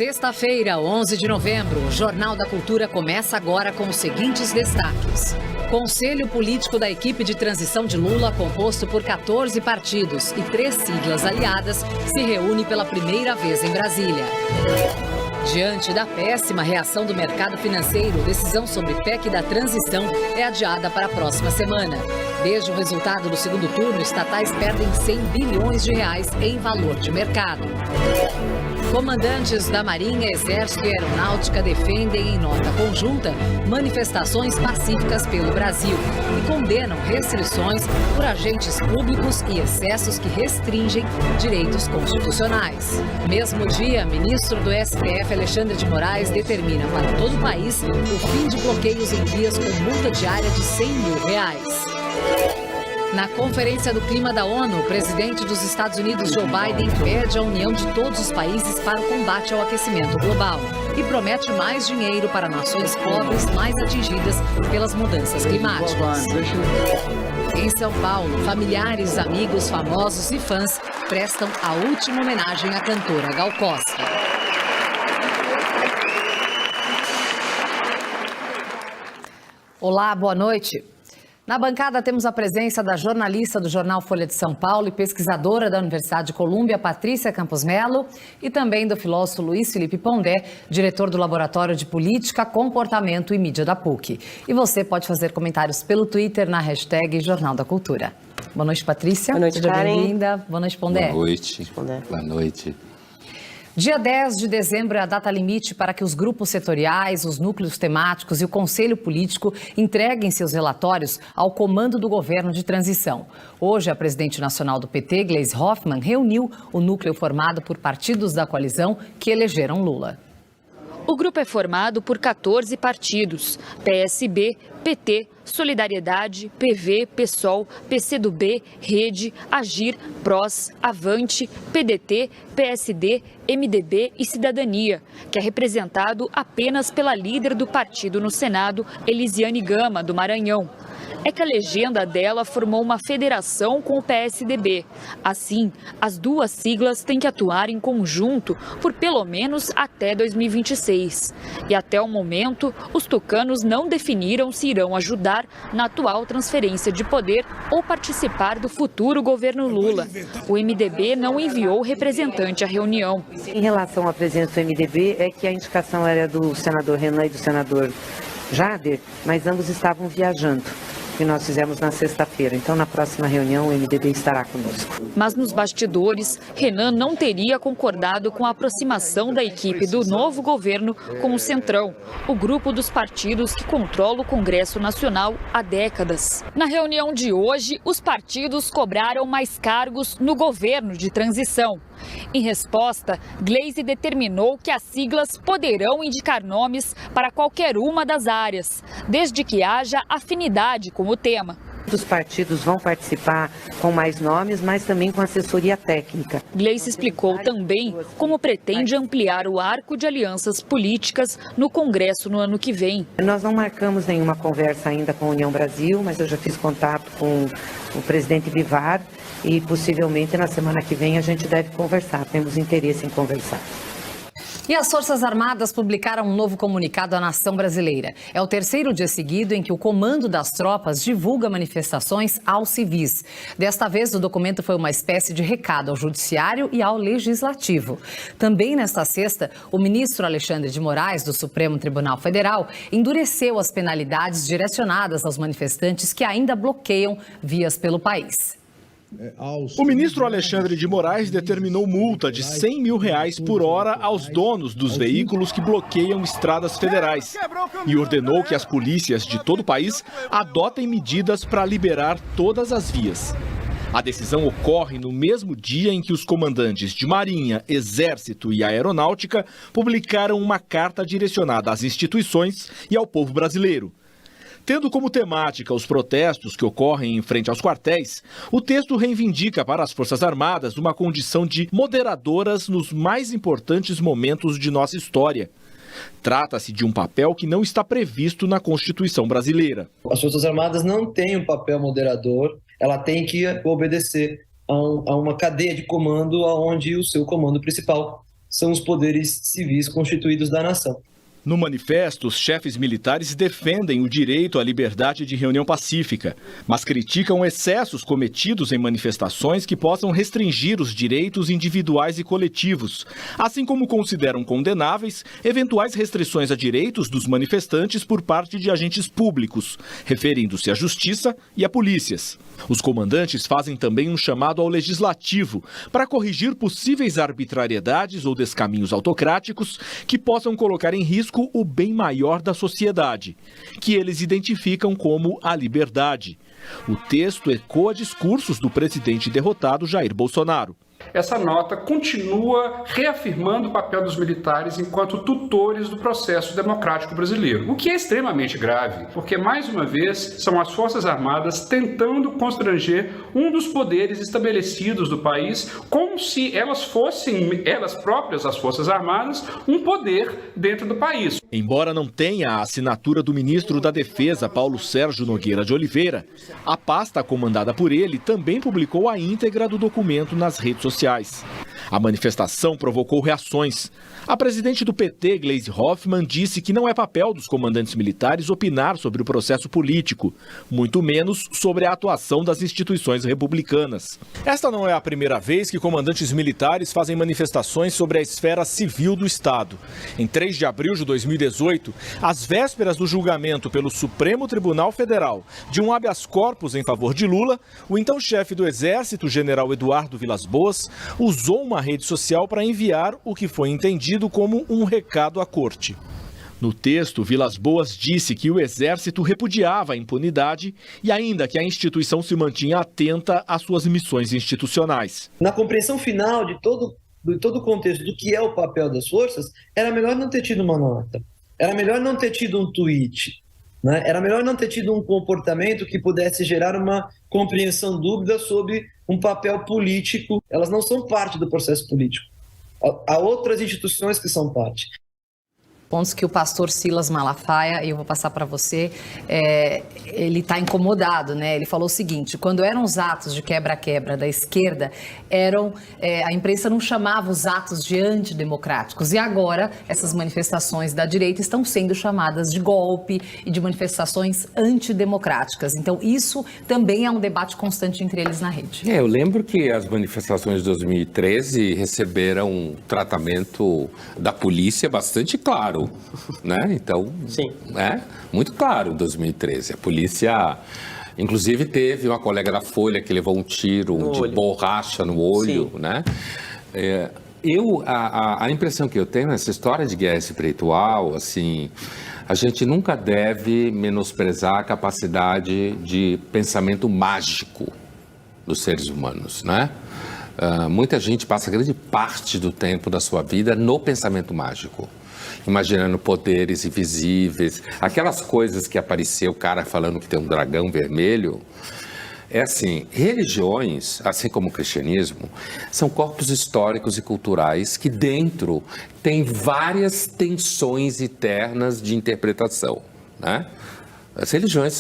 Sexta-feira, 11 de novembro, o Jornal da Cultura começa agora com os seguintes destaques. Conselho Político da equipe de transição de Lula, composto por 14 partidos e 3 siglas aliadas, se reúne pela primeira vez em Brasília. Diante da péssima reação do mercado financeiro, decisão sobre PEC da transição é adiada para a próxima semana. Desde o resultado do segundo turno, estatais perdem 100 bilhões de reais em valor de mercado. Comandantes da Marinha, Exército e Aeronáutica defendem em nota conjunta manifestações pacíficas pelo Brasil e condenam restrições por agentes públicos e excessos que restringem direitos constitucionais. Mesmo dia, ministro do STF, Alexandre de Moraes, determina para todo o país o fim de bloqueios em vias com multa diária de R$100 mil. Na Conferência do Clima da ONU, o presidente dos Estados Unidos, Joe Biden, pede a união de todos os países para o combate ao aquecimento global e promete mais dinheiro para nações pobres mais atingidas pelas mudanças climáticas. Em São Paulo, familiares, amigos, famosos e fãs prestam a última homenagem à cantora Gal Costa. Olá, boa noite. Na bancada temos a presença da jornalista do jornal Folha de São Paulo e pesquisadora da Universidade de Colômbia, Patrícia Campos Melo, e também do filósofo Luiz Felipe Pondé, diretor do Laboratório de Política, Comportamento e Mídia da PUC. E você pode fazer comentários pelo Twitter na hashtag Jornal da Cultura. Boa noite, Patrícia. Boa noite, Karen. Bem-vinda. Boa noite, Pondé. Boa noite. Boa noite. Dia 10 de dezembro é a data limite para que os grupos setoriais, os núcleos temáticos e o Conselho Político entreguem seus relatórios ao comando do governo de transição. Hoje, a presidente nacional do PT, Gleisi Hoffmann, reuniu o núcleo formado por partidos da coalizão que elegeram Lula. O grupo é formado por 14 partidos: PSB, PT, Solidariedade, PV, PSOL, PCdoB, Rede, Agir, PROS, Avante, PDT, PSD, MDB e Cidadania, que é representado apenas pela líder do partido no Senado, Elisiane Gama, do Maranhão. É que a legenda dela formou uma federação com o PSDB. Assim, as duas siglas têm que atuar em conjunto por pelo menos até 2026. E até o momento, os tucanos não definiram se irão ajudar na atual transferência de poder ou participar do futuro governo Lula. O MDB não enviou representante à reunião. Em relação à presença do MDB, é que a indicação era do senador Renan e do senador Jader, mas ambos estavam viajando. Que nós fizemos na sexta-feira. Então, na próxima reunião, o MDB estará conosco. Mas nos bastidores, Renan não teria concordado com a aproximação da equipe do novo governo com o Centrão, o grupo dos partidos que controla o Congresso Nacional há décadas. Na reunião de hoje, os partidos cobraram mais cargos no governo de transição. Em resposta, Gleisi determinou que as siglas poderão indicar nomes para qualquer uma das áreas, desde que haja afinidade com o tema. Os partidos vão participar com mais nomes, mas também com assessoria técnica. Gleisi explicou também como pretende ampliar o arco de alianças políticas no Congresso no ano que vem. Nós não marcamos nenhuma conversa ainda com a União Brasil, mas eu já fiz contato com o presidente Bivar e possivelmente na semana que vem a gente deve conversar. Temos interesse em conversar. E as Forças Armadas publicaram um novo comunicado à nação brasileira. É o terceiro dia seguido em que o comando das tropas divulga manifestações aos civis. Desta vez, o documento foi uma espécie de recado ao Judiciário e ao Legislativo. Também nesta sexta, o ministro Alexandre de Moraes, do Supremo Tribunal Federal, endureceu as penalidades direcionadas aos manifestantes que ainda bloqueiam vias pelo país. O ministro Alexandre de Moraes determinou multa de R$100 mil por hora aos donos dos veículos que bloqueiam estradas federais e ordenou que as polícias de todo o país adotem medidas para liberar todas as vias. A decisão ocorre no mesmo dia em que os comandantes de Marinha, Exército e Aeronáutica publicaram uma carta direcionada às instituições e ao povo brasileiro. Tendo como temática os protestos que ocorrem em frente aos quartéis, o texto reivindica para as Forças Armadas uma condição de moderadoras nos mais importantes momentos de nossa história. Trata-se de um papel que não está previsto na Constituição brasileira. As Forças Armadas não têm um papel moderador, ela tem que obedecer a uma cadeia de comando onde o seu comando principal são os poderes civis constituídos da nação. No manifesto, os chefes militares defendem o direito à liberdade de reunião pacífica, mas criticam excessos cometidos em manifestações que possam restringir os direitos individuais e coletivos, assim como consideram condenáveis eventuais restrições a direitos dos manifestantes por parte de agentes públicos, referindo-se à justiça e a polícias. Os comandantes fazem também um chamado ao legislativo para corrigir possíveis arbitrariedades ou descaminhos autocráticos que possam colocar em risco o bem maior da sociedade, que eles identificam como a liberdade. O texto ecoa discursos do presidente derrotado Jair Bolsonaro. Essa nota continua reafirmando o papel dos militares enquanto tutores do processo democrático brasileiro, o que é extremamente grave, porque, mais uma vez, são as Forças Armadas tentando constranger um dos poderes estabelecidos do país, como se elas fossem, elas próprias, as Forças Armadas, um poder dentro do país. Embora não tenha a assinatura do ministro da Defesa, Paulo Sérgio Nogueira de Oliveira, a pasta comandada por ele também publicou a íntegra do documento nas redes sociais. A manifestação provocou reações. A presidente do PT, Gleisi Hoffmann, disse que não é papel dos comandantes militares opinar sobre o processo político, muito menos sobre a atuação das instituições republicanas. Esta não é a primeira vez que comandantes militares fazem manifestações sobre a esfera civil do Estado. Em 3 de abril de 2018, às vésperas do julgamento pelo Supremo Tribunal Federal de um habeas corpus em favor de Lula, o então chefe do Exército, general Eduardo Vilas Boas, usou uma rede social para enviar o que foi entendido como um recado à corte. No texto, Vilas Boas disse que o Exército repudiava a impunidade e ainda que a instituição se mantinha atenta às suas missões institucionais. Na compreensão final de todo o contexto do que é o papel das forças, era melhor não ter tido uma nota, era melhor não ter tido um tweet, né? Era melhor não ter tido um comportamento que pudesse gerar uma compreensão dúbia sobre um papel político. Elas não são parte do processo político. Há outras instituições que são parte. Pontos que o pastor Silas Malafaia, e eu vou passar para você, ele está incomodado, né? Ele falou o seguinte: quando eram os atos de quebra-quebra da esquerda, a imprensa não chamava os atos de antidemocráticos. E agora, essas manifestações da direita estão sendo chamadas de golpe e de manifestações antidemocráticas. Então, isso também é um debate constante entre eles na rede. Eu lembro que as manifestações de 2013 receberam um tratamento da polícia bastante claro. Né? Então, sim, muito claro, 2013. A polícia, inclusive, teve uma colega da Folha que levou um tiro de borracha no olho, né? A impressão que eu tenho nessa história de guerra espiritual, assim, a gente nunca deve menosprezar a capacidade de pensamento mágico dos seres humanos, né? Muita gente passa grande parte do tempo da sua vida no pensamento mágico, imaginando poderes invisíveis, aquelas coisas que apareceu o cara falando que tem um dragão vermelho. É assim, religiões, assim como o cristianismo, são corpos históricos e culturais que dentro tem várias tensões eternas de interpretação, né? As religiões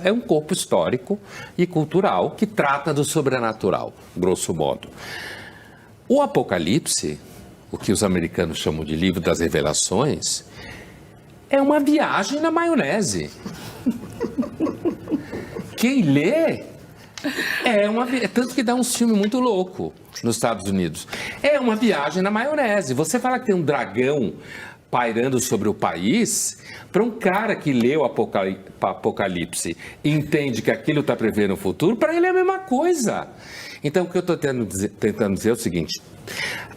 é um corpo histórico e cultural que trata do sobrenatural, grosso modo. O Apocalipse, o que os americanos chamam de livro das revelações, é uma viagem na maionese. Quem lê tanto que dá um filme muito louco nos Estados Unidos. É uma viagem na maionese. Você fala que tem um dragão pairando sobre o país, para um cara que lê o Apocalipse e entende que aquilo está prevendo o futuro, para ele é a mesma coisa. Então, o que eu estou tentando dizer é o seguinte: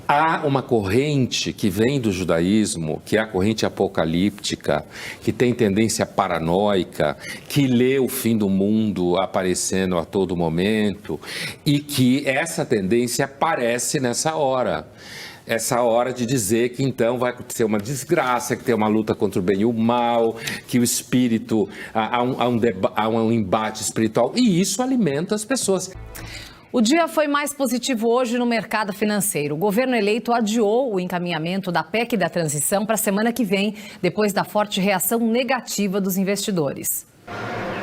há uma corrente que vem do judaísmo, que é a corrente apocalíptica, que tem tendência paranoica, que lê o fim do mundo aparecendo a todo momento, e que essa tendência aparece nessa hora. Essa hora de dizer que então vai acontecer uma desgraça, que tem uma luta contra o bem e o mal, que o espírito, há um embate espiritual, e isso alimenta as pessoas. O dia foi mais positivo hoje no mercado financeiro. O governo eleito adiou o encaminhamento da PEC da transição para a semana que vem, depois da forte reação negativa dos investidores.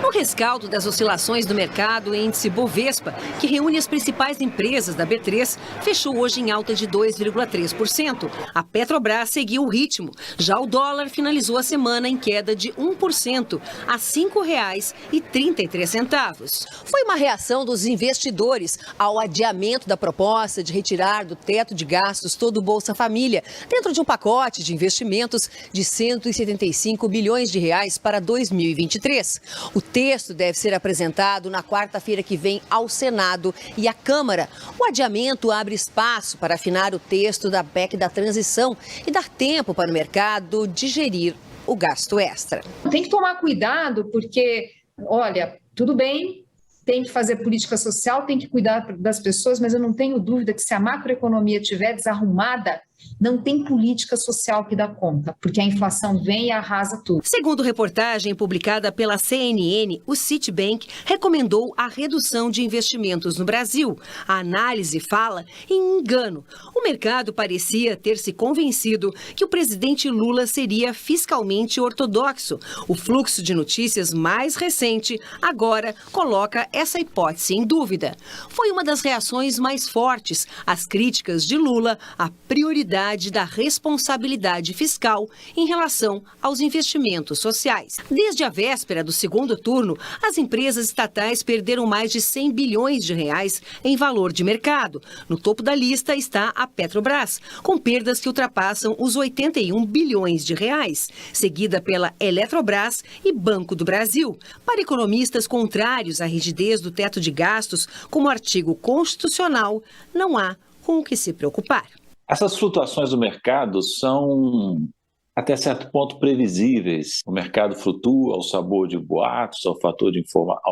No rescaldo das oscilações do mercado, o índice Bovespa, que reúne as principais empresas da B3, fechou hoje em alta de 2,3%. A Petrobras seguiu o ritmo. Já o dólar finalizou a semana em queda de 1%, a R$ 5,33. Foi uma reação dos investidores ao adiamento da proposta de retirar do teto de gastos todo o Bolsa Família, dentro de um pacote de investimentos de 175 bilhões de reais para 2023. O texto deve ser apresentado na quarta-feira que vem ao Senado e à Câmara. O adiamento abre espaço para afinar o texto da PEC da transição e dar tempo para o mercado digerir o gasto extra. Tem que tomar cuidado porque, olha, tudo bem, tem que fazer política social, tem que cuidar das pessoas, mas eu não tenho dúvida que se a macroeconomia estiver desarrumada, não tem política social que dá conta, porque a inflação vem e arrasa tudo. Segundo reportagem publicada pela CNN, o Citibank recomendou a redução de investimentos no Brasil. A análise fala em engano. O mercado parecia ter se convencido que o presidente Lula seria fiscalmente ortodoxo. O fluxo de notícias mais recente agora coloca essa hipótese em dúvida. Foi uma das reações mais fortes às críticas de Lula à prioridade da responsabilidade fiscal em relação aos investimentos sociais. Desde a véspera do segundo turno, as empresas estatais perderam mais de 100 bilhões de reais em valor de mercado. No topo da lista está a Petrobras, com perdas que ultrapassam os 81 bilhões de reais, seguida pela Eletrobras e Banco do Brasil. Para economistas contrários à rigidez do teto de gastos, como artigo constitucional, não há com o que se preocupar. Essas flutuações do mercado são, até certo ponto, previsíveis. O mercado flutua ao sabor de boatos, ao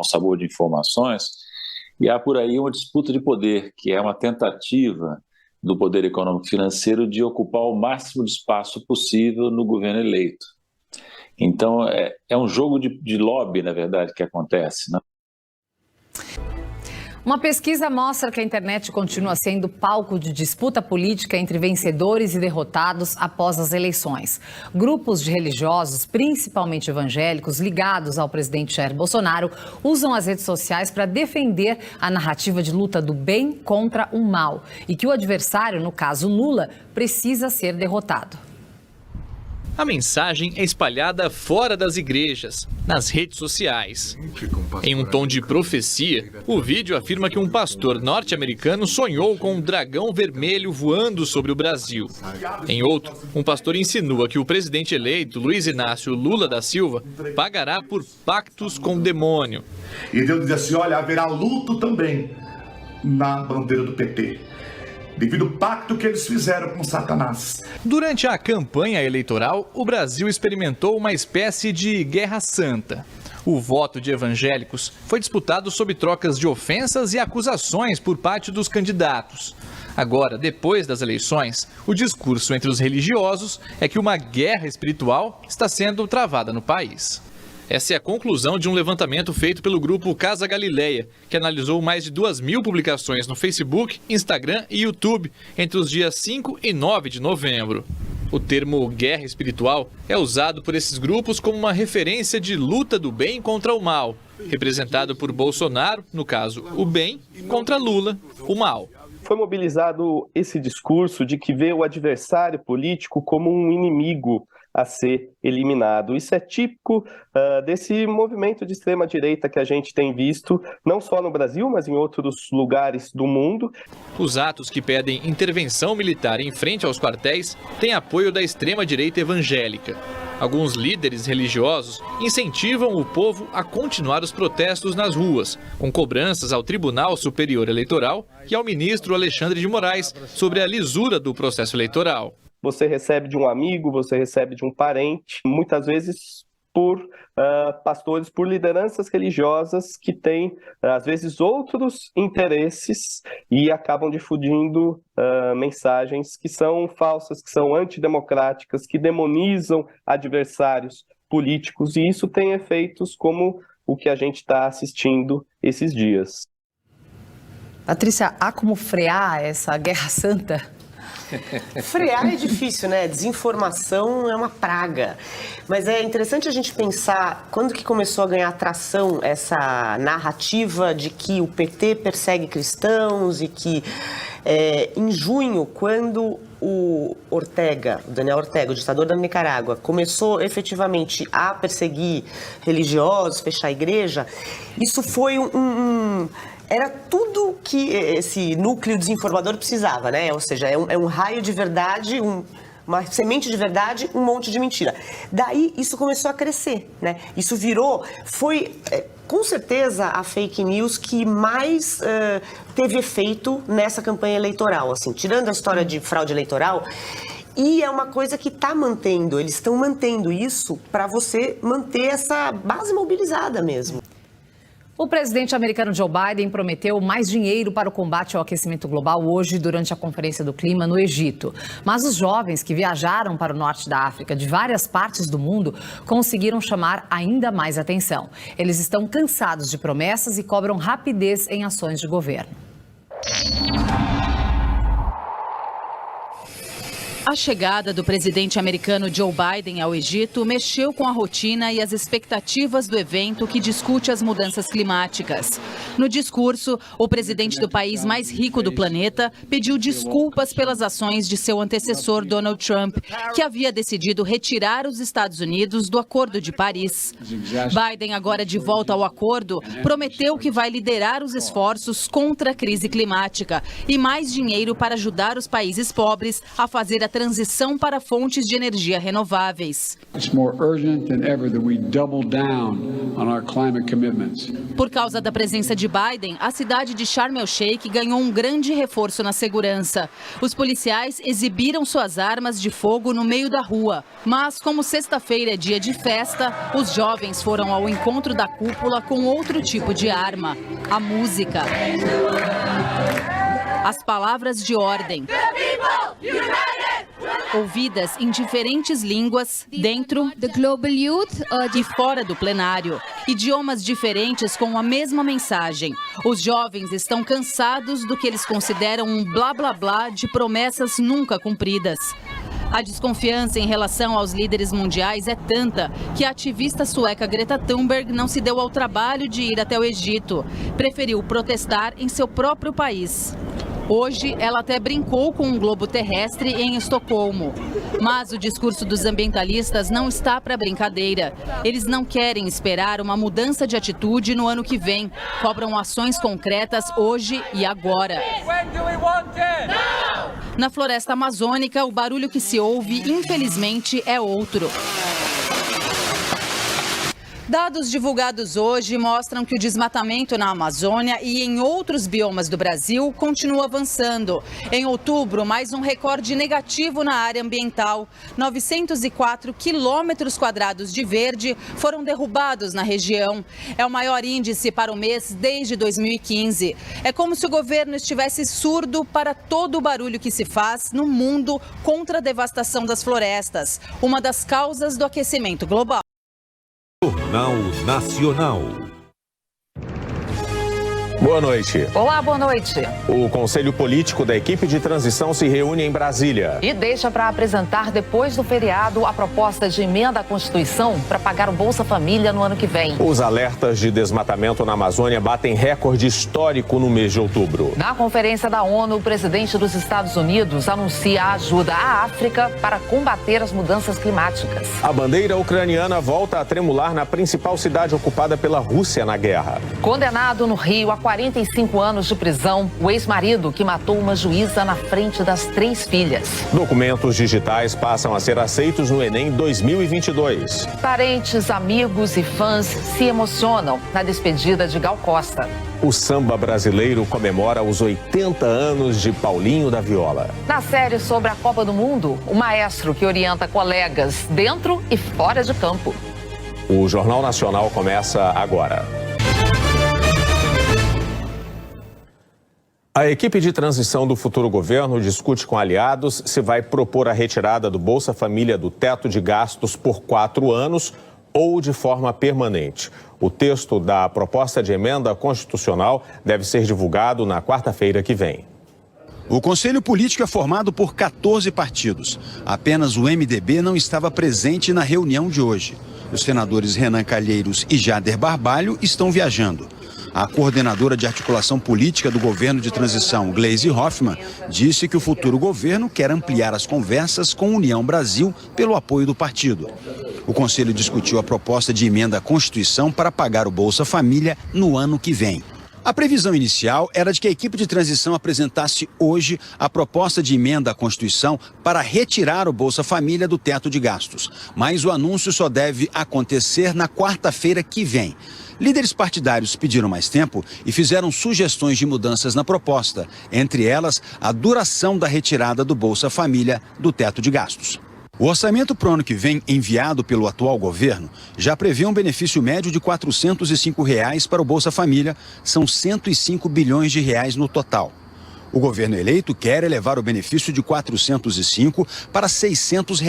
sabor de informações, e há por aí uma disputa de poder, que é uma tentativa do poder econômico financeiro de ocupar o máximo de espaço possível no governo eleito. Então, é um jogo de lobby, na verdade, que acontece, né? Uma pesquisa mostra que a internet continua sendo palco de disputa política entre vencedores e derrotados após as eleições. Grupos de religiosos, principalmente evangélicos, ligados ao presidente Jair Bolsonaro, usam as redes sociais para defender a narrativa de luta do bem contra o mal e que o adversário, no caso Lula, precisa ser derrotado. A mensagem é espalhada fora das igrejas, nas redes sociais. Em um tom de profecia, o vídeo afirma que um pastor norte-americano sonhou com um dragão vermelho voando sobre o Brasil. Em outro, um pastor insinua que o presidente eleito, Luiz Inácio Lula da Silva, pagará por pactos com o demônio. E Deus diz assim, olha, haverá luto também na bandeira do PT. Devido ao pacto que eles fizeram com Satanás. Durante a campanha eleitoral, o Brasil experimentou uma espécie de guerra santa. O voto de evangélicos foi disputado sob trocas de ofensas e acusações por parte dos candidatos. Agora, depois das eleições, o discurso entre os religiosos é que uma guerra espiritual está sendo travada no país. Essa é a conclusão de um levantamento feito pelo grupo Casa Galileia, que analisou mais de 2.000 publicações no Facebook, Instagram e YouTube entre os dias 5 e 9 de novembro. O termo guerra espiritual é usado por esses grupos como uma referência de luta do bem contra o mal, representado por Bolsonaro, no caso, o bem, contra Lula, o mal. Foi mobilizado esse discurso de que vê o adversário político como um inimigo a ser eliminado. Isso é típico desse movimento de extrema-direita que a gente tem visto, não só no Brasil, mas em outros lugares do mundo. Os atos que pedem intervenção militar em frente aos quartéis têm apoio da extrema-direita evangélica. Alguns líderes religiosos incentivam o povo a continuar os protestos nas ruas, com cobranças ao Tribunal Superior Eleitoral e ao ministro Alexandre de Moraes sobre a lisura do processo eleitoral. Você recebe de um amigo, você recebe de um parente, muitas vezes por pastores, por lideranças religiosas que têm, às vezes, outros interesses e acabam difundindo mensagens que são falsas, que são antidemocráticas, que demonizam adversários políticos, e isso tem efeitos como o que a gente está assistindo esses dias. Patrícia, há como frear essa guerra santa? Frear é difícil, né? Desinformação é uma praga. Mas é interessante a gente pensar quando que começou a ganhar atração essa narrativa de que o PT persegue cristãos e que em junho, quando o Daniel Ortega, o ditador da Nicarágua, começou efetivamente a perseguir religiosos, fechar a igreja, isso foi era tudo que esse núcleo desinformador precisava, né? Ou seja, é um raio de verdade, uma semente de verdade, um monte de mentira. Daí isso começou a crescer, né? Isso foi com certeza a fake news que mais teve efeito nessa campanha eleitoral, assim, tirando a história de fraude eleitoral. E é uma coisa que eles estão mantendo isso para você manter essa base mobilizada mesmo. O presidente americano Joe Biden prometeu mais dinheiro para o combate ao aquecimento global hoje durante a Conferência do Clima no Egito. Mas os jovens que viajaram para o norte da África de várias partes do mundo conseguiram chamar ainda mais atenção. Eles estão cansados de promessas e cobram rapidez em ações de governo. A chegada do presidente americano Joe Biden ao Egito mexeu com a rotina e as expectativas do evento que discute as mudanças climáticas. No discurso, o presidente do país mais rico do planeta pediu desculpas pelas ações de seu antecessor Donald Trump, que havia decidido retirar os Estados Unidos do Acordo de Paris. Biden, agora de volta ao acordo, prometeu que vai liderar os esforços contra a crise climática e mais dinheiro para ajudar os países pobres a fazer a transição para fontes de energia renováveis. Por causa da presença de Biden, a cidade de Sharm el-Sheikh ganhou um grande reforço na segurança. Os policiais exibiram suas armas de fogo no meio da rua. Mas, como sexta-feira é dia de festa, os jovens foram ao encontro da cúpula com outro tipo de arma: a música. As palavras de ordem, ouvidas em diferentes línguas, dentro e fora do plenário. Idiomas diferentes com a mesma mensagem. Os jovens estão cansados do que eles consideram um blá blá blá de promessas nunca cumpridas. A desconfiança em relação aos líderes mundiais é tanta que a ativista sueca Greta Thunberg não se deu ao trabalho de ir até o Egito. Preferiu protestar em seu próprio país. Hoje, ela até brincou com um globo terrestre em Estocolmo. Mas o discurso dos ambientalistas não está para brincadeira. Eles não querem esperar uma mudança de atitude no ano que vem. Cobram ações concretas hoje e agora. Na floresta amazônica, o barulho que se ouve, infelizmente, é outro. Dados divulgados hoje mostram que o desmatamento na Amazônia e em outros biomas do Brasil continua avançando. Em outubro, mais um recorde negativo na área ambiental. 904 quilômetros quadrados de verde foram derrubados na região. É o maior índice para o mês desde 2015. É como se o governo estivesse surdo para todo o barulho que se faz no mundo contra a devastação das florestas, uma das causas do aquecimento global. Jornal Nacional. Boa noite. Olá, boa noite. O Conselho Político da equipe de transição se reúne em Brasília. E deixa para apresentar depois do feriado a proposta de emenda à Constituição para pagar o Bolsa Família no ano que vem. Os alertas de desmatamento na Amazônia batem recorde histórico no mês de outubro. Na conferência da ONU, o presidente dos Estados Unidos anuncia a ajuda à África para combater as mudanças climáticas. A bandeira ucraniana volta a tremular na principal cidade ocupada pela Rússia na guerra. Condenado no Rio a 45 anos de prisão, o ex-marido que matou uma juíza na frente das 3 filhas. Documentos digitais passam a ser aceitos no Enem 2022. Parentes, amigos e fãs se emocionam na despedida de Gal Costa. O samba brasileiro comemora os 80 anos de Paulinho da Viola. Na série sobre a Copa do Mundo, o maestro que orienta colegas dentro e fora de campo. O Jornal Nacional começa agora. A equipe de transição do futuro governo discute com aliados se vai propor a retirada do Bolsa Família do teto de gastos por 4 anos ou de forma permanente. O texto da proposta de emenda constitucional deve ser divulgado na quarta-feira que vem. O Conselho Político é formado por 14 partidos. Apenas o MDB não estava presente na reunião de hoje. Os senadores Renan Calheiros e Jader Barbalho estão viajando. A coordenadora de articulação política do governo de transição, Gleisi Hoffmann, disse que o futuro governo quer ampliar as conversas com a União Brasil pelo apoio do partido. O Conselho discutiu a proposta de emenda à Constituição para pagar o Bolsa Família no ano que vem. A previsão inicial era de que a equipe de transição apresentasse hoje a proposta de emenda à Constituição para retirar o Bolsa Família do teto de gastos. Mas o anúncio só deve acontecer na quarta-feira que vem. Líderes partidários pediram mais tempo e fizeram sugestões de mudanças na proposta, entre elas a duração da retirada do Bolsa Família do teto de gastos. O orçamento para o ano que vem, enviado pelo atual governo, já prevê um benefício médio de R$ 405 para o Bolsa Família, são R$ 105 bilhões no total. O governo eleito quer elevar o benefício de R$ 405 para R$ 600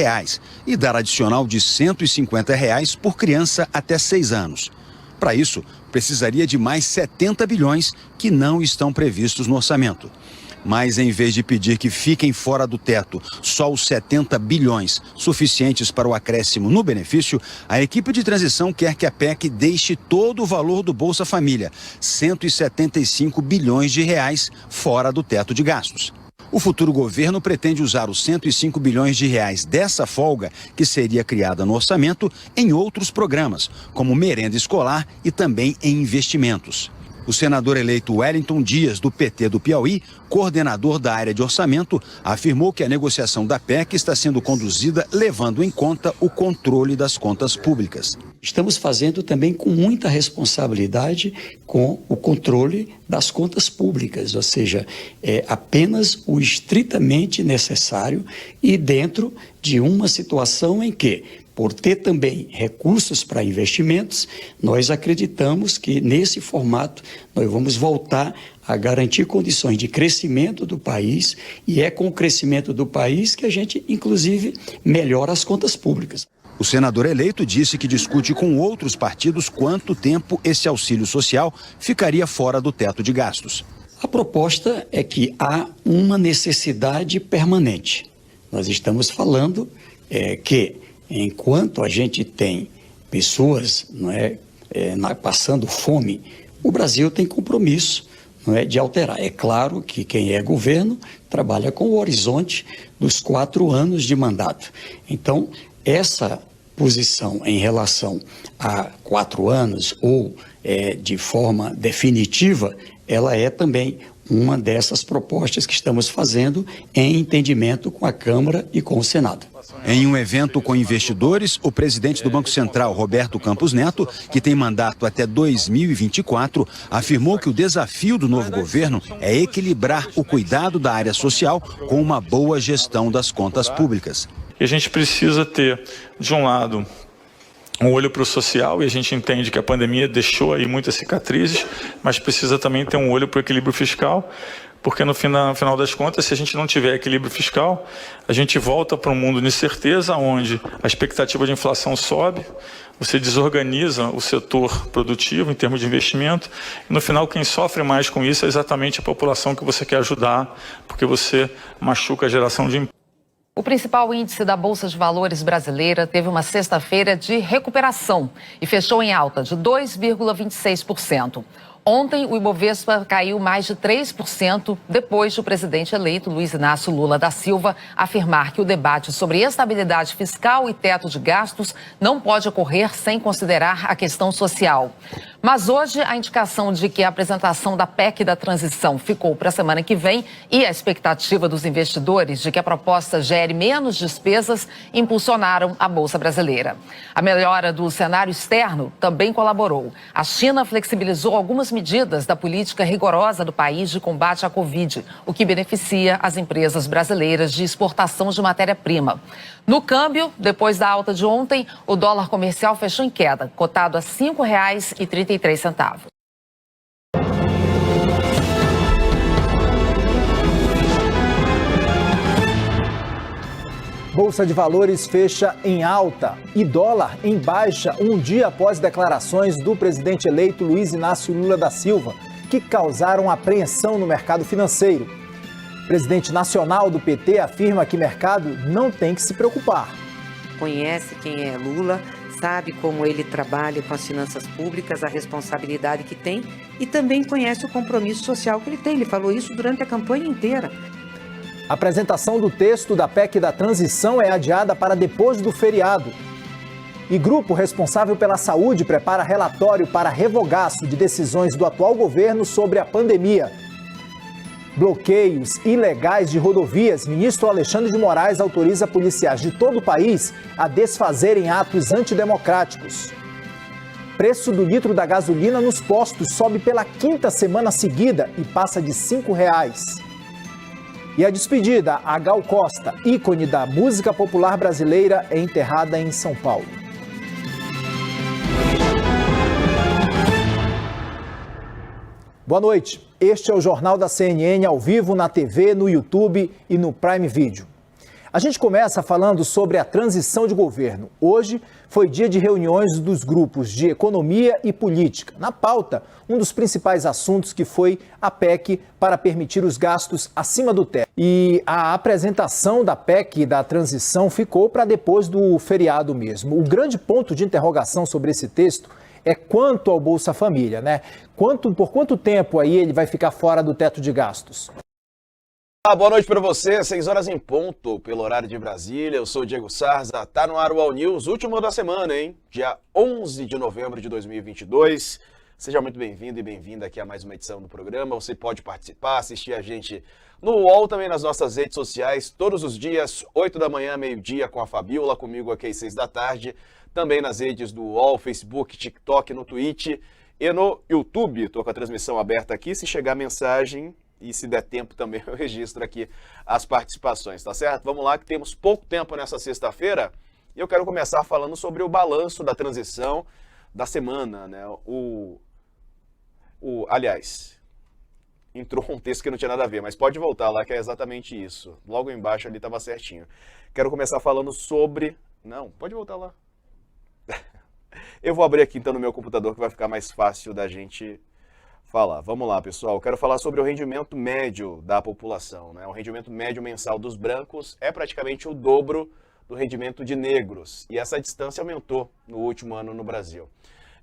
e dar adicional de R$ 150 por criança até 6 anos. Para isso, precisaria de mais 70 bilhões que não estão previstos no orçamento. Mas em vez de pedir que fiquem fora do teto só os 70 bilhões suficientes para o acréscimo no benefício, a equipe de transição quer que a PEC deixe todo o valor do Bolsa Família, R$ 175 bilhões fora do teto de gastos. O futuro governo pretende usar os 105 bilhões dessa folga, que seria criada no orçamento, em outros programas, como merenda escolar e também em investimentos. O senador eleito Wellington Dias, do PT do Piauí, coordenador da área de orçamento, afirmou que a negociação da PEC está sendo conduzida levando em conta o controle das contas públicas. Estamos fazendo também com muita responsabilidade com o controle das contas públicas, ou seja, apenas o estritamente necessário e dentro de uma situação em que, por ter também recursos para investimentos, nós acreditamos que nesse formato nós vamos voltar a garantir condições de crescimento do país e é com o crescimento do país que a gente, inclusive, melhora as contas públicas. O senador eleito disse que discute com outros partidos quanto tempo esse auxílio social ficaria fora do teto de gastos. A proposta é que há uma necessidade permanente. Nós estamos falando que enquanto a gente tem pessoas passando fome, o Brasil tem compromisso de alterar. É claro que quem é governo trabalha com o horizonte dos 4 anos de mandato. Então, essa posição em relação a 4 anos ou de forma definitiva, ela é também uma dessas propostas que estamos fazendo em entendimento com a Câmara e com o Senado. Em um evento com investidores, o presidente do Banco Central, Roberto Campos Neto, que tem mandato até 2024, afirmou que o desafio do novo governo é equilibrar o cuidado da área social com uma boa gestão das contas públicas. E a gente precisa ter, de um lado, um olho para o social, e a gente entende que a pandemia deixou aí muitas cicatrizes, mas precisa também ter um olho para o equilíbrio fiscal, porque no final das contas, se a gente não tiver equilíbrio fiscal, a gente volta para um mundo de incerteza, onde a expectativa de inflação sobe, você desorganiza o setor produtivo em termos de investimento, e no final quem sofre mais com isso é exatamente a população que você quer ajudar, porque você machuca a geração de emprego. O principal índice da Bolsa de Valores brasileira teve uma sexta-feira de recuperação e fechou em alta de 2,26%. Ontem, o Ibovespa caiu mais de 3% depois do presidente eleito Luiz Inácio Lula da Silva afirmar que o debate sobre estabilidade fiscal e teto de gastos não pode ocorrer sem considerar a questão social. Mas hoje, a indicação de que a apresentação da PEC da transição ficou para a semana que vem e a expectativa dos investidores de que a proposta gere menos despesas impulsionaram a Bolsa brasileira. A melhora do cenário externo também colaborou. A China flexibilizou algumas medidas da política rigorosa do país de combate à Covid, o que beneficia as empresas brasileiras de exportação de matéria-prima. No câmbio, depois da alta de ontem, o dólar comercial fechou em queda, cotado a R$ 5,33. Bolsa de Valores fecha em alta e dólar em baixa um dia após declarações do presidente eleito Luiz Inácio Lula da Silva, que causaram apreensão no mercado financeiro. O presidente nacional do PT afirma que o mercado não tem que se preocupar. Conhece quem é Lula, sabe como ele trabalha com as finanças públicas, a responsabilidade que tem e também conhece o compromisso social que ele tem. Ele falou isso durante a campanha inteira. A apresentação do texto da PEC da transição é adiada para depois do feriado. E grupo responsável pela saúde prepara relatório para revogaço de decisões do atual governo sobre a pandemia. Bloqueios ilegais de rodovias. Ministro Alexandre de Moraes autoriza policiais de todo o país a desfazerem atos antidemocráticos. Preço do litro da gasolina nos postos sobe pela 5ª semana seguida e passa de R$ 5,00. E a despedida, a Gal Costa, ícone da música popular brasileira, é enterrada em São Paulo. Boa noite. Este é o Jornal da CNN ao vivo na TV, no YouTube e no Prime Video. A gente começa falando sobre a transição de governo. Hoje foi dia de reuniões dos grupos de economia e política. Na pauta, um dos principais assuntos que foi a PEC para permitir os gastos acima do teto. E a apresentação da PEC da transição ficou para depois do feriado mesmo. O grande ponto de interrogação sobre esse texto é quanto ao Bolsa Família, né? Por quanto tempo aí ele vai ficar fora do teto de gastos? Boa noite para você, 6 horas em ponto, pelo horário de Brasília. Eu sou o Diego Sarza, tá no ar o All News, último da semana, hein? Dia 11 de novembro de 2022. Seja muito bem-vindo e bem-vinda aqui a mais uma edição do programa. Você pode participar, assistir a gente no UOL, também nas nossas redes sociais, todos os dias, 8 da manhã, meio-dia, com a Fabiola, comigo aqui às 6 da tarde. Também nas redes do UOL, Facebook, TikTok, no Twitch e no YouTube. Estou com a transmissão aberta aqui. Se chegar mensagem e se der tempo também eu registro aqui as participações, tá certo? Vamos lá que temos pouco tempo nessa sexta-feira e eu quero começar falando sobre o balanço da transição da semana, né? Aliás, entrou um texto que não tinha nada a ver, mas pode voltar lá que é exatamente isso. Logo embaixo ali estava certinho. Quero começar falando sobre... Não, pode voltar lá. Eu vou abrir aqui então no meu computador que vai ficar mais fácil da gente falar. Vamos lá, pessoal. Eu quero falar sobre o rendimento médio da população, né? O rendimento médio mensal dos brancos é praticamente o dobro do rendimento de negros. E essa distância aumentou no último ano no Brasil.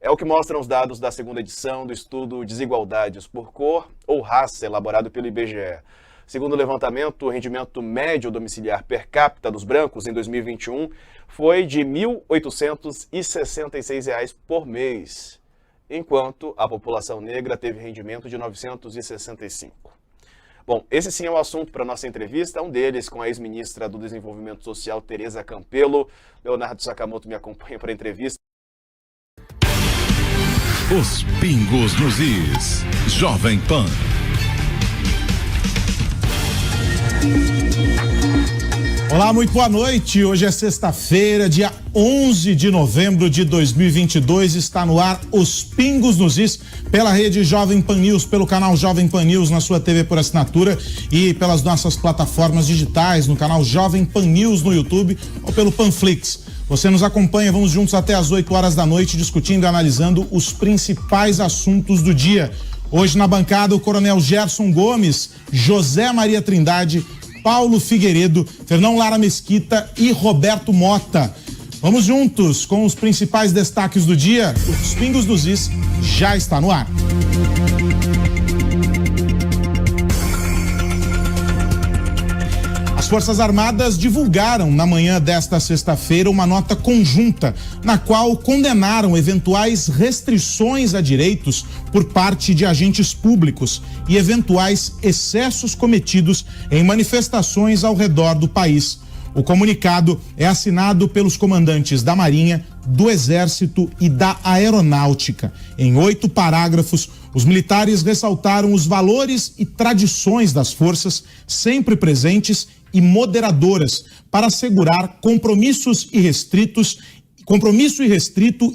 É o que mostram os dados da segunda edição do estudo Desigualdades por Cor ou Raça, elaborado pelo IBGE. Segundo o levantamento, o rendimento médio domiciliar per capita dos brancos em 2021 foi de R$ 1.866 por mês, enquanto a população negra teve rendimento de R$ 965. Bom, esse sim é o assunto para a nossa entrevista, um deles com a ex-ministra do Desenvolvimento Social, Tereza Campelo. Leonardo Sakamoto me acompanha para a entrevista. Os pingos nos is. Jovem Pan. Olá, muito boa noite. Hoje é sexta-feira, dia 11 de novembro de 2022. Está no ar Os Pingos nos Is, pela rede Jovem Pan News, pelo canal Jovem Pan News na sua TV por assinatura e pelas nossas plataformas digitais, no canal Jovem Pan News no YouTube ou pelo Panflix. Você nos acompanha, vamos juntos até às 8 horas da noite, discutindo e analisando os principais assuntos do dia. Hoje na bancada o Coronel Gerson Gomes, José Maria Trindade, Paulo Figueiredo, Fernão Lara Mesquita e Roberto Mota. Vamos juntos com os principais destaques do dia. Os Pingos dos Is já está no ar. As Forças Armadas divulgaram na manhã desta sexta-feira uma nota conjunta na qual condenaram eventuais restrições a direitos por parte de agentes públicos e eventuais excessos cometidos em manifestações ao redor do país. O comunicado é assinado pelos comandantes da Marinha, do Exército e da Aeronáutica. Em 8 parágrafos, os militares ressaltaram os valores e tradições das forças, sempre presentes e moderadoras, para assegurar compromisso irrestrito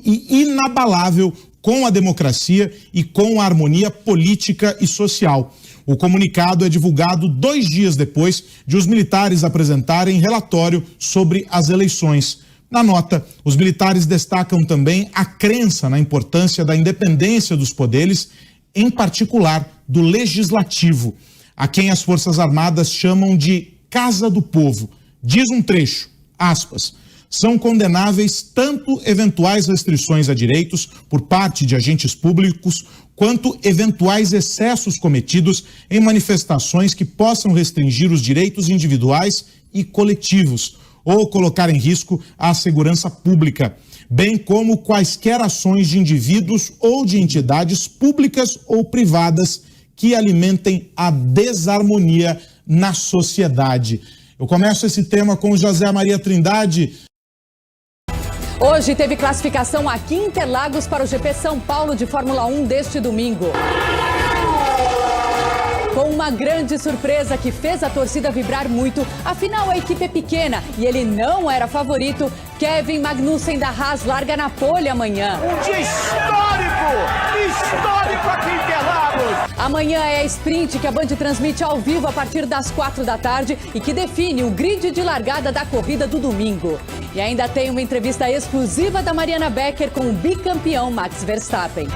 e inabalável com a democracia e com a harmonia política e social. O comunicado é divulgado 2 dias depois de os militares apresentarem relatório sobre as eleições. Na nota, os militares destacam também a crença na importância da independência dos poderes, em particular do legislativo. a quem as Forças Armadas chamam de Casa do Povo. Diz um trecho, aspas, são condenáveis tanto eventuais restrições a direitos por parte de agentes públicos, quanto eventuais excessos cometidos em manifestações que possam restringir os direitos individuais e coletivos, ou colocar em risco a segurança pública, bem como quaisquer ações de indivíduos ou de entidades públicas ou privadas que alimentem a desarmonia na sociedade. Eu começo esse tema com José Maria Trindade. Hoje teve classificação aqui em Interlagos para o GP São Paulo de Fórmula 1 deste domingo. Com uma grande surpresa que fez a torcida vibrar muito, afinal a equipe é pequena e ele não era favorito. Kevin Magnussen da Haas larga na pole amanhã. Um dia histórico aqui em Interlagos. Amanhã é a sprint que a Band transmite ao vivo a partir das 4 da tarde e que define o grid de largada da corrida do domingo. E ainda tem uma entrevista exclusiva da Mariana Becker com o bicampeão Max Verstappen.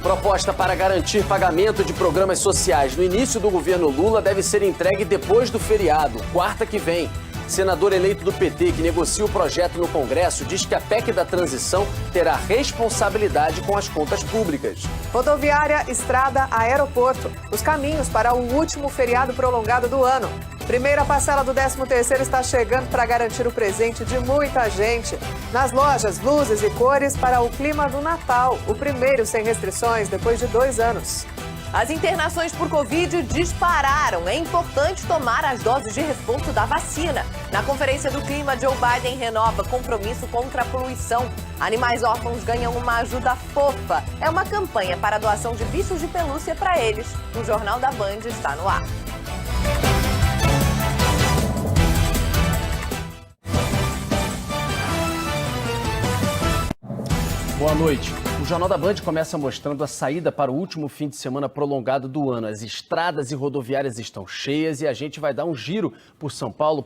Proposta para garantir pagamento de programas sociais no início do governo Lula deve ser entregue depois do feriado, quarta que vem. Senador eleito do PT que negocia o projeto no Congresso diz que a PEC da transição terá responsabilidade com as contas públicas. Rodoviária, estrada, aeroporto. Os caminhos para o último feriado prolongado do ano. Primeira parcela do 13º está chegando para garantir o presente de muita gente. Nas lojas, luzes e cores para o clima do Natal. O primeiro sem restrições depois de 2 anos. As internações por Covid dispararam. É importante tomar as doses de reforço da vacina. Na Conferência do Clima, Joe Biden renova compromisso contra a poluição. Animais órfãos ganham uma ajuda fofa. É uma campanha para a doação de bichos de pelúcia para eles. O Jornal da Band está no ar. Boa noite. O Jornal da Band começa mostrando a saída para o último fim de semana prolongado do ano. As estradas e rodoviárias estão cheias e a gente vai dar um giro por São Paulo.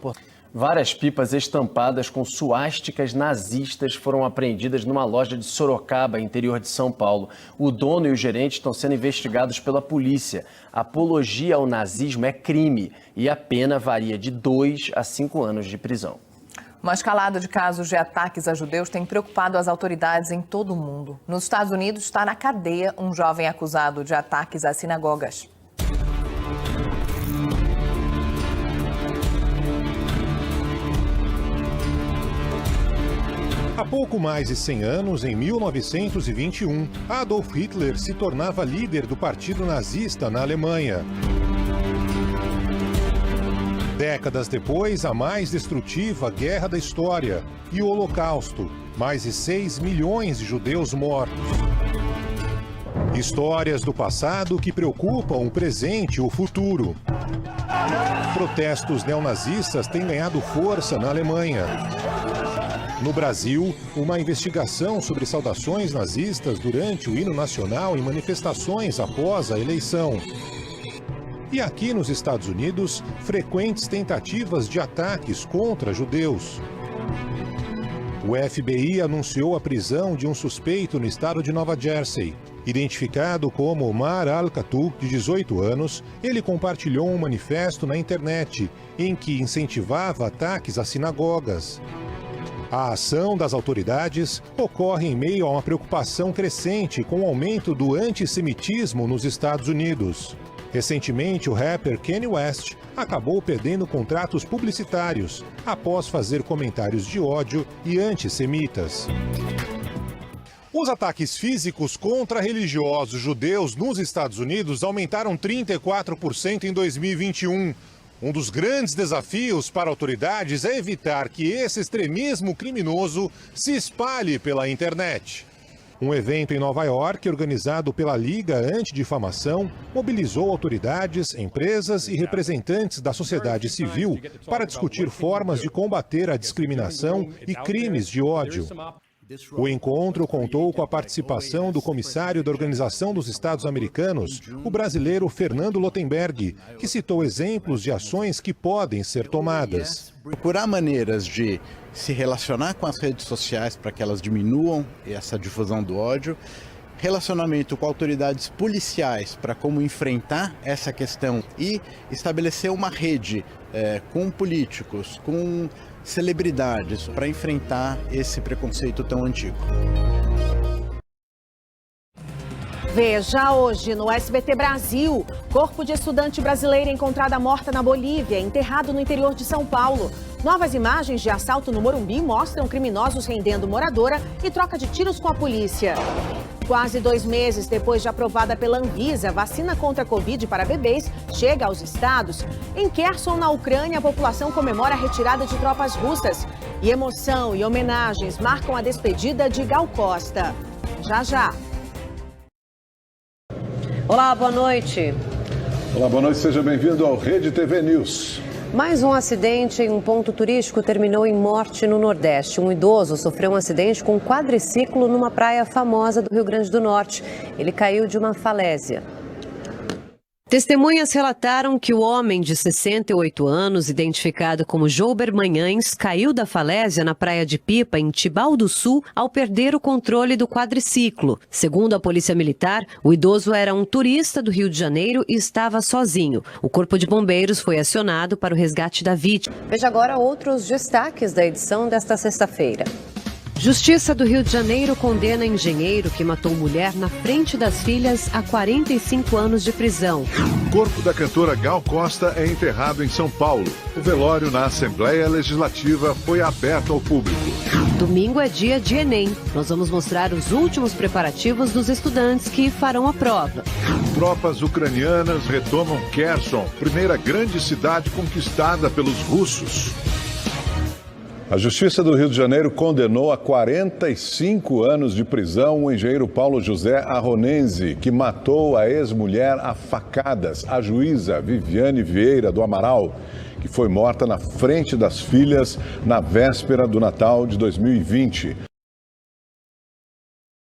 Várias pipas estampadas com suásticas nazistas foram apreendidas numa loja de Sorocaba, interior de São Paulo. O dono e o gerente estão sendo investigados pela polícia. Apologia ao nazismo é crime e a pena varia de 2 a 5 anos de prisão. Uma escalada de casos de ataques a judeus tem preocupado as autoridades em todo o mundo. Nos Estados Unidos está na cadeia um jovem acusado de ataques a sinagogas. Há pouco mais de 100 anos, em 1921, Adolf Hitler se tornava líder do partido nazista na Alemanha. Décadas depois, a mais destrutiva guerra da história e o Holocausto. Mais de 6 milhões de judeus mortos. Histórias do passado que preocupam o presente e o futuro. Protestos neonazistas têm ganhado força na Alemanha. No Brasil, uma investigação sobre saudações nazistas durante o hino nacional em manifestações após a eleição. E aqui nos Estados Unidos, frequentes tentativas de ataques contra judeus. O FBI anunciou a prisão de um suspeito no estado de Nova Jersey. Identificado como Omar Al-Khattou, de 18 anos, ele compartilhou um manifesto na internet em que incentivava ataques a sinagogas. A ação das autoridades ocorre em meio a uma preocupação crescente com o aumento do antissemitismo nos Estados Unidos. Recentemente, o rapper Kanye West acabou perdendo contratos publicitários após fazer comentários de ódio e antissemitas. Os ataques físicos contra religiosos judeus nos Estados Unidos aumentaram 34% em 2021. Um dos grandes desafios para autoridades é evitar que esse extremismo criminoso se espalhe pela internet. Um evento em Nova York, organizado pela Liga Antidifamação, mobilizou autoridades, empresas e representantes da sociedade civil para discutir formas de combater a discriminação e crimes de ódio. O encontro contou com a participação do comissário da Organização dos Estados Americanos, o brasileiro Fernando Lotenberg, que citou exemplos de ações que podem ser tomadas. Procurar maneiras de se relacionar com as redes sociais para que elas diminuam essa difusão do ódio, relacionamento com autoridades policiais para como enfrentar essa questão e estabelecer uma rede com políticos, com celebridades para enfrentar esse preconceito tão antigo. Veja hoje no SBT Brasil, corpo de estudante brasileira encontrada morta na Bolívia, enterrado no interior de São Paulo. Novas imagens de assalto no Morumbi mostram criminosos rendendo moradora e troca de tiros com a polícia. Quase 2 meses depois de aprovada pela Anvisa, a vacina contra a Covid para bebês chega aos estados. Em Kherson, na Ucrânia, a população comemora a retirada de tropas russas. E emoção e homenagens marcam a despedida de Gal Costa. Já, já. Olá, boa noite. Olá, boa noite, seja bem-vindo ao Rede TV News. Mais um acidente em um ponto turístico terminou em morte no Nordeste. Um idoso sofreu um acidente com um quadriciclo numa praia famosa do Rio Grande do Norte. Ele caiu de uma falésia. Testemunhas relataram que o homem de 68 anos, identificado como Jouber Manhães, caiu da falésia na praia de Pipa, em Tibau do Sul, ao perder o controle do quadriciclo. Segundo a Polícia Militar, o idoso era um turista do Rio de Janeiro e estava sozinho. O Corpo de Bombeiros foi acionado para o resgate da vítima. Veja agora outros destaques da edição desta sexta-feira. Justiça do Rio de Janeiro condena engenheiro que matou mulher na frente das filhas a 45 anos de prisão. O corpo da cantora Gal Costa é enterrado em São Paulo. O velório na Assembleia Legislativa foi aberto ao público. Domingo é dia de Enem. Nós vamos mostrar os últimos preparativos dos estudantes que farão a prova. Tropas ucranianas retomam Kherson, primeira grande cidade conquistada pelos russos. A Justiça do Rio de Janeiro condenou a 45 anos de prisão o engenheiro Paulo José Arronense, que matou a ex-mulher a facadas, a juíza Viviane Vieira do Amaral, que foi morta na frente das filhas na véspera do Natal de 2020.